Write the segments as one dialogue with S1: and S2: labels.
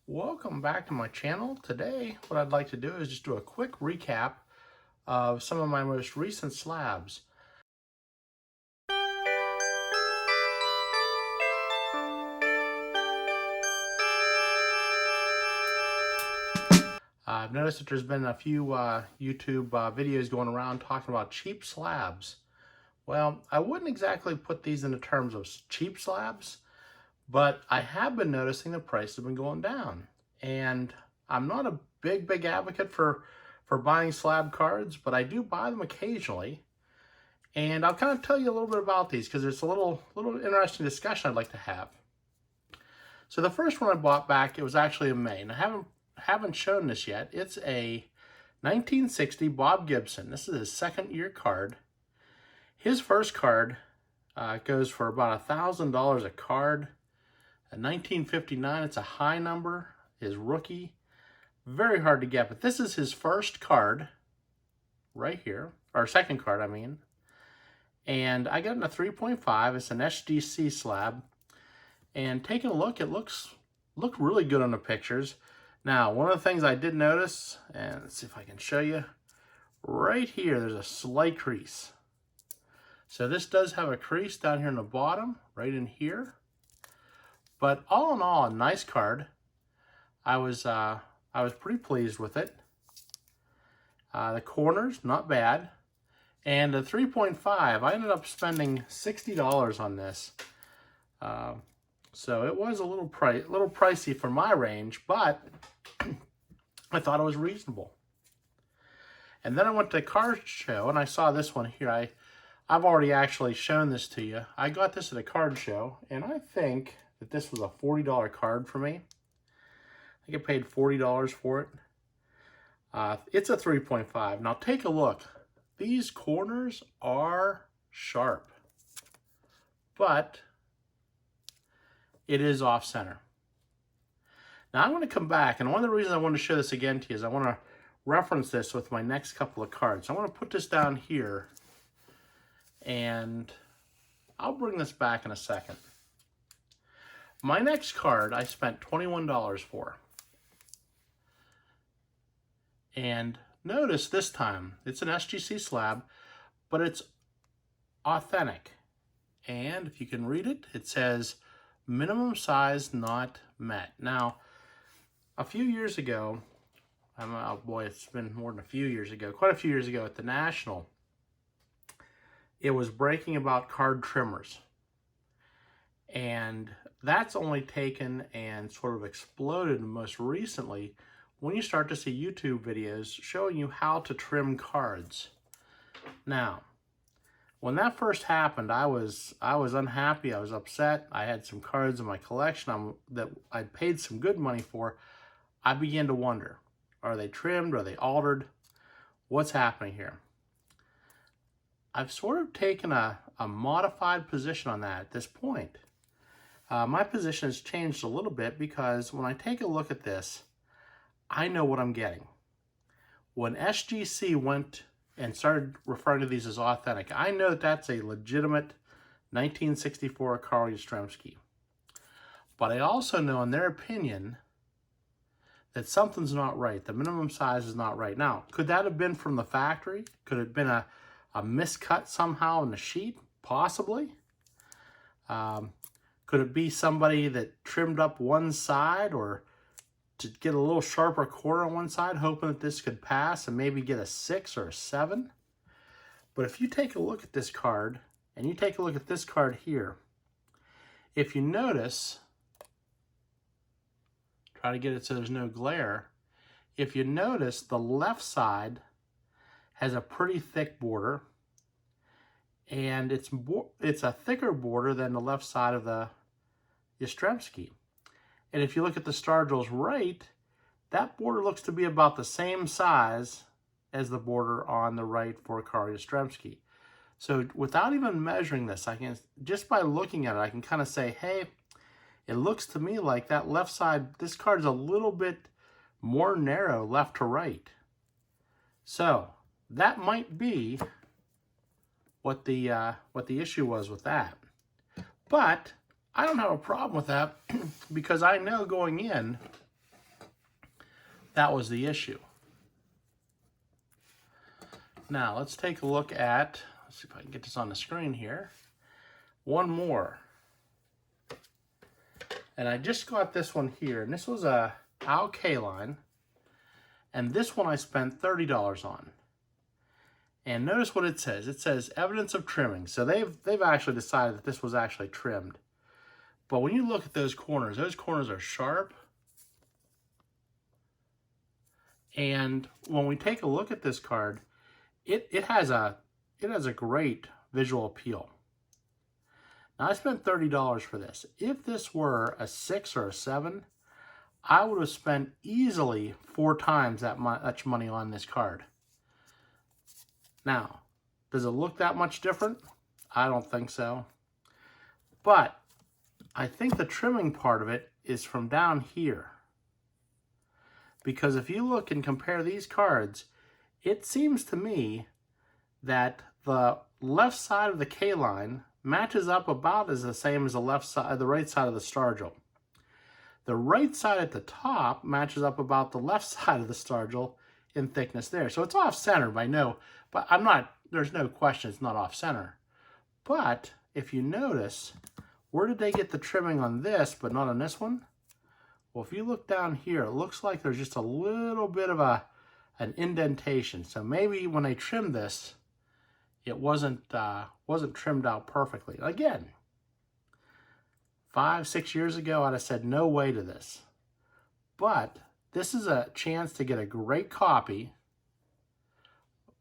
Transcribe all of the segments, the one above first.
S1: Welcome back to my channel. Today, what I'd like to do is just do a quick recap of some of my most recent slabs. I've noticed that there's been a few YouTube videos going around talking about cheap slabs. Well, I wouldn't exactly put these into terms of cheap slabs, but I have been noticing the price has been going down. And I'm not a big advocate for buying slab cards, but I do buy them occasionally. And I'll kind of tell you a little bit about these because it's a little interesting discussion I'd like to have. So the first one I bought back, it was actually in May, and I haven't shown this yet. It's a 1960 Bob Gibson. This is his second year card. His first card goes for about $1,000 a card. A 1959, it's a high number. His rookie, very hard to get, but this is his first card right here, or second card, I mean. And I got it in a 3.5. It's an SGC slab. And taking a look, it looked really good on the pictures. Now, one of the things I did notice, and let's see if I can show you, right here, there's a slight crease. So this does have a crease down here in the bottom, right in here. But all in all, a nice card. I was pretty pleased with it. The corners, not bad. And the 3.5, I ended up spending $60 on this. So it was a little pricey for my range, but I thought it was reasonable. And then I went to a card show and I saw this one here. I've already actually shown this to you. I got this at a card show, and I think that this was a $40 card for me. I think I paid $40 for it. It's a 3.5. Now take a look. These corners are sharp, but it is off center. Now I'm going to come back, and one of the reasons I want to show this again to you is I want to reference this with my next couple of cards. I want to put this down here, and I'll bring this back in a second. My next card I spent $21 for. And notice this time, it's an SGC slab, but it's authentic. And if you can read it, it says, minimum size not met. Now, a few years ago, oh boy, it's been more than a few years ago, quite a few years ago at the National, it was breaking about card trimmers. And that's only taken and sort of exploded most recently when you start to see YouTube videos showing you how to trim cards. Now, when that first happened, I was unhappy. I was upset. I had some cards in my collection that I paid some good money for. I began to wonder, are they trimmed? Are they altered? What's happening here? I've sort of taken a modified position on that at this point. My position has changed a little bit because when I take a look at this, I know what I'm getting. When SGC went and started referring to these as authentic, I know that that's a legitimate 1964 Carl Yastrzemski. But I also know, in their opinion, that something's not right. The minimum size is not right. Now, could that have been from the factory? Could it have been a miscut somehow in the sheet? Possibly. Could it be somebody that trimmed up one side, or to get a little sharper corner on one side, hoping that this could pass and maybe get a 6 or a 7? But if you take a look at this card, and you take a look at this card here, if you notice, try to get it so there's no glare, if you notice, the left side has a pretty thick border, and it's a thicker border than the left side of the Yastrzemski. And if you look at the Star-Drills right, that border looks to be about the same size as the border on the right for Carl Yastrzemski. So without even measuring this, just by looking at it, I can kind of say, hey, it looks to me like that left side, this card's a little bit more narrow left to right. So that might be what the issue was with that. But I don't have a problem with that because I know going in that was the issue. Now, let's take a look at, let's see if I can get this on the screen here. One more. And I just got this one here, and this was a Al Kaline, and this one I spent $30 on. And notice what it says. It says evidence of trimming. So they've actually decided that this was actually trimmed. But when you look at those corners are sharp. And when we take a look at this card, it has a great visual appeal. Now I spent $30 for this. If this were a 6 or a 7, I would have spent easily 4 times that much money on this card. Now, does it look that much different? I don't think so. But I think the trimming part of it is from down here. Because if you look and compare these cards, it seems to me that the left side of the Kaline matches up about as the same as the left side, the right side of the Stargell. The right side at the top matches up about the left side of the Stargell in thickness there. So it's off-center, I know, but there's no question it's not off-center. But if you notice, where did they get the trimming on this but not on this one? Well, if you look down here, it looks like there's just a little bit of an indentation. So maybe when they trimmed this, it wasn't trimmed out perfectly. Again, 5-6 years ago, I'd have said no way to this. But this is a chance to get a great copy,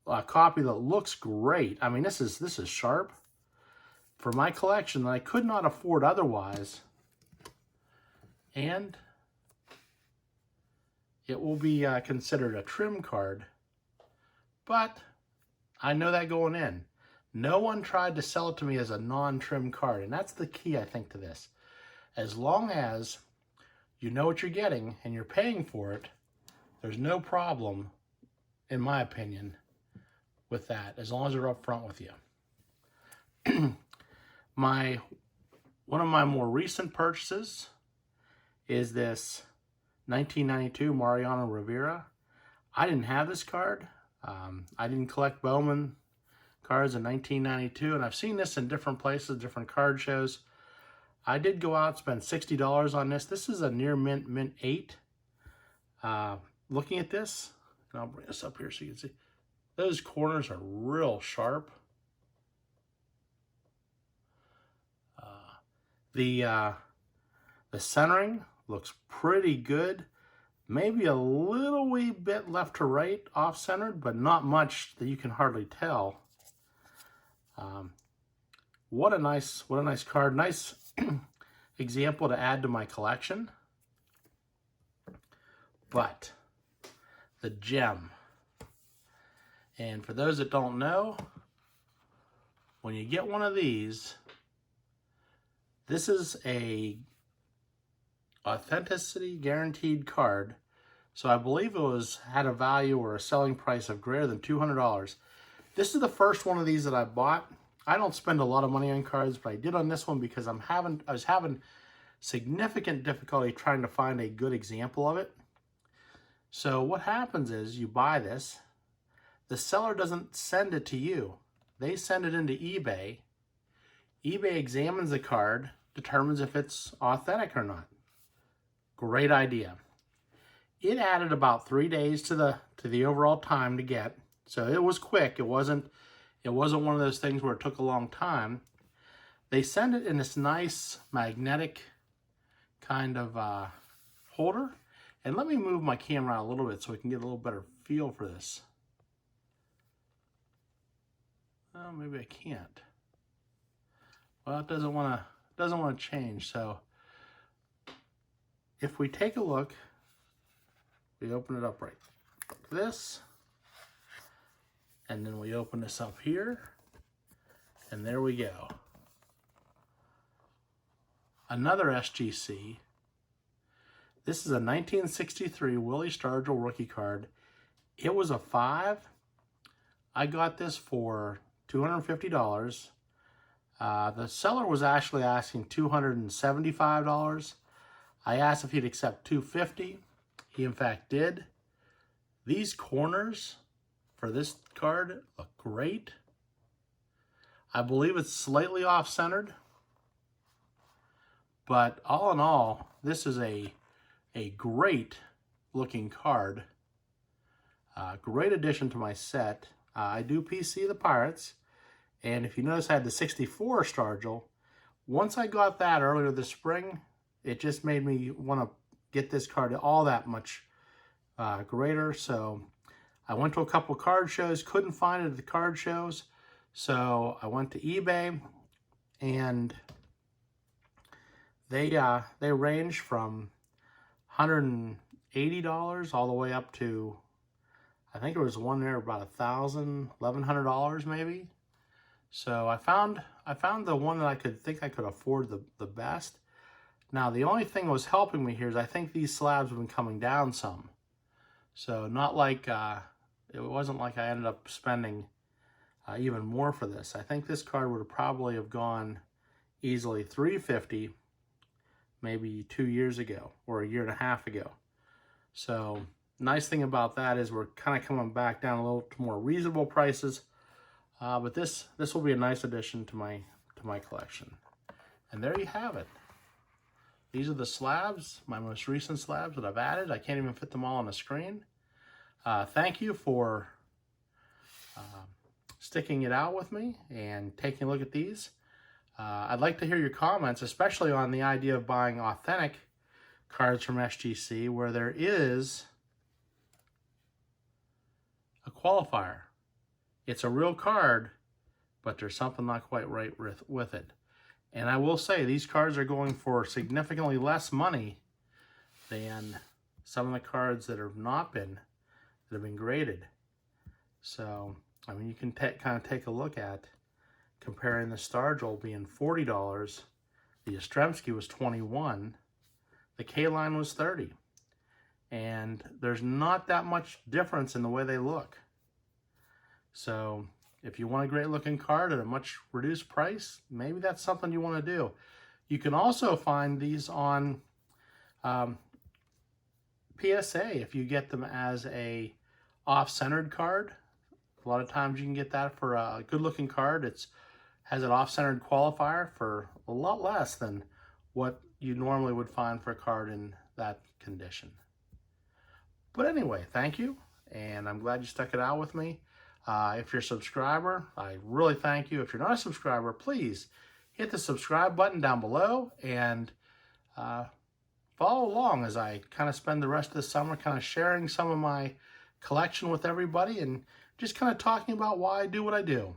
S1: a copy that looks great. I mean, this is sharp for my collection that I could not afford otherwise. And it will be considered a trim card. But I know that going in. No one tried to sell it to me as a non-trim card, and that's the key, I think, to this. As long as you know what you're getting and you're paying for it, there's no problem, in my opinion, with that, as long as they're up front with you. One of my more recent purchases is this 1992 Mariano Rivera. I didn't have this card. I didn't collect Bowman cards in 1992, and I've seen this in different places, different card shows. I did go out and spend $60 on this. This is a near mint, mint 8. Looking at this, and I'll bring this up here so you can see, those corners are real sharp. The centering looks pretty good. Maybe a little wee bit left to right off-centered, but not much that you can hardly tell. What a nice card. Nice example to add to my collection. But the gem. And for those that don't know, when you get one of these, this is a authenticity guaranteed card. So I believe it had a value or a selling price of greater than $200. This is the first one of these that I bought. I don't spend a lot of money on cards, but I did on this one because I was having significant difficulty trying to find a good example of it. So what happens is you buy this. The seller doesn't send it to you. They send it into eBay. eBay examines the card, determines if it's authentic or not. Great idea. It added about 3 days to the overall time to get. So it was quick. It wasn't one of those things where it took a long time. They send it in this nice magnetic kind of holder. And let me move my camera out a little bit so we can get a little better feel for this. Oh, maybe I can't. Well, it doesn't want to change. So if we take a look, we open it up right like this, and then we open this up here, and there we go. Another SGC. This is a 1963 Willie Stargell rookie card. It was a 5. I got this for $250. The seller was actually asking $275. I asked if he'd accept $250. He in fact did. These corners for this card look great. I believe it's slightly off-centered, but all in all, this is a great looking card. Great addition to my set. I do PC the Pirates, and if you notice, I had the 64 Stargell. Once I got that earlier this spring, it just made me want to get this card all that much greater. So I went to a couple card shows, couldn't find it at the card shows, so I went to eBay, and they range from $180 all the way up to, I think there was one there about $1,000, $1,100 maybe. So I found the one that I could afford the best. Now the only thing that was helping me here is I think these slabs have been coming down some. So not like it wasn't like I ended up spending even more for this. I think this card would probably have gone easily $350 maybe 2 years ago or a year and a half ago. So nice thing about that is we're kind of coming back down a little to more reasonable prices. But this will be a nice addition to my collection. And there you have it. These are the slabs, my most recent slabs that I've added. I can't even fit them all on the screen. Thank you for sticking it out with me and taking a look at these. I'd like to hear your comments, especially on the idea of buying authentic cards from SGC where there is a qualifier. It's a real card, but there's something not quite right with it. And I will say, these cards are going for significantly less money than some of the cards that have been graded. So, I mean, you can kind of take a look at comparing the Stargell being $40, the Yastrzemski was $21, the K-Line was $30. And there's not that much difference in the way they look. So if you want a great looking card at a much reduced price, maybe that's something you want to do. You can also find these on PSA if you get them as a off-centered card. A lot of times you can get that for a good looking card. It has an off-centered qualifier for a lot less than what you normally would find for a card in that condition. But anyway, thank you, and I'm glad you stuck it out with me. If you're a subscriber, I really thank you. If you're not a subscriber, please hit the subscribe button down below and follow along as I kind of spend the rest of the summer kind of sharing some of my collection with everybody and just kind of talking about why I do what I do.